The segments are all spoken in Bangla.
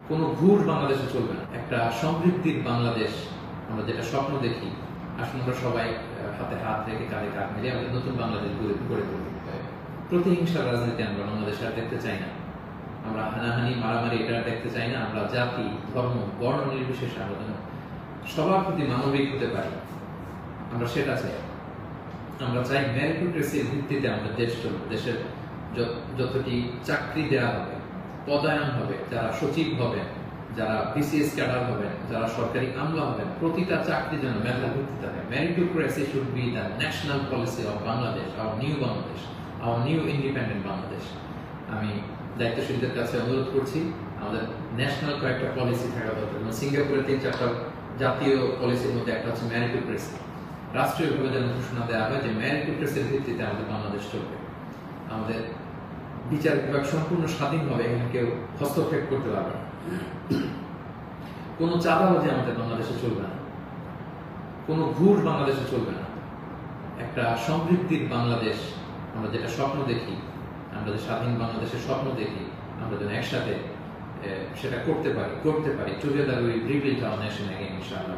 কোনো ঘুষ বাংলাদেশে চলবে না। একটা সমৃদ্ধির বাংলাদেশ আমরা যেটা স্বপ্ন দেখি, আসলে আমরা সবাই হাতে হাত রেখে কাঁধে কাঁধ মিলিয়ে আমাদের নতুন বাংলাদেশ গড়ে তুলব। প্রতিহিংসার রাজনীতি আমরা বাংলাদেশে আর দেখতে চাই না। আমরা হানাহানি মারামারি এটা দেখতে চাই না। আমরা জাতি ধর্ম বর্ণ নির্বিশেষে আমরা যেন সবার প্রতি মানবিক হতে পারি, আমরা সেটা চাই। আমরা চাই মেরিটোক্রেসির ভিত্তিতে আমাদের দেশ চলবে। দেশের যতটি চাকরি দেওয়া হবে, পদায়ন হবে, যারা সচিব হবেন, যারা বিসিএস ক্যাডার হবেন, যারা সরকারি আমলা হবেন, প্রতিটা চাকরি যেন মেধার ভিত্তিতে হবে। Meritocracy should be the national policy of Bangladesh, our new Bangladesh, our new independent Bangladesh. আমি দায়িত্বশীলদের কাছে অনুরোধ করছি, আমাদের ন্যাশনাল কয়েকটা পলিসি থাকা দরকার। সিঙ্গাপুরের 3-4টা জাতীয় পলিসির মধ্যে একটা হচ্ছে মেরিটোক্রেসি। রাষ্ট্রীয়ভাবে যেন ঘোষণা দেওয়া হয় যে মেরিটোক্রেসির ভিত্তিতে আমাদের বাংলাদেশ চলবে। আমাদের বিচার বিভাগ সম্পূর্ণ স্বাধীনভাবে এখানে কেউ হস্তক্ষেপ করতে পারবে না। কোনো চাঁদাবাজি আমাদের বাংলাদেশে চলবে না, কোনো ঘুষ বাংলাদেশে চলবে না। একটা সমৃদ্ধির বাংলাদেশ আমরা যেটা স্বপ্ন দেখি, আমরা যে স্বাধীন বাংলাদেশের স্বপ্ন দেখি, আমরা যেন একসাথে সেটা করতে পারি। Together we rebuild hour nation again, ইনশাআল্লাহ।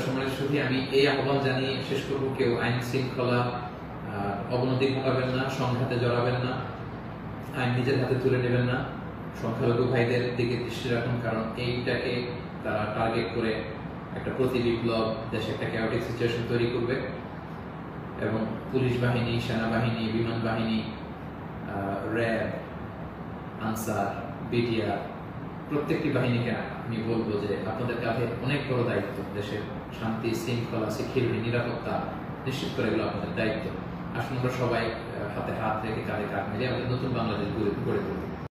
সম্মানিত সুধী, আমি এই আহ্বান জানিয়ে শেষ করব, কেউ আইন শৃঙ্খলা অবনতি ঘটাবেন না, সংঘাতে জড়াবেন না, আইন নিজের হাতে তুলে নেবেন না। সংখ্যালঘু ভাইদের দিকে দৃষ্টি রাখুন, কারণ এইটাকে তারা টার্গেট করে একটা প্রতি বিপ্লব, দেশে একটা ক্যাওটিক সিচুয়েশন তৈরি করবে। এবং পুলিশ বাহিনী, সেনাবাহিনী, বিমান বাহিনী, র্যাব, আনসার, বিডিআর, প্রত্যেকটি বাহিনীকে আমি বলবো যে আপনাদের কাঁধে অনেক বড় দায়িত্ব। দেশের শান্তি শৃঙ্খলা, সিকিউরিটি, নিরাপত্তা নিশ্চিত করে এগুলো আপনাদের দায়িত্ব। আসুন আমরা সবাই হাতে হাত রেখে কাঁধে কাঁধ মিলিয়ে আমাদের নতুন বাংলাদেশ গড়ে তুলব।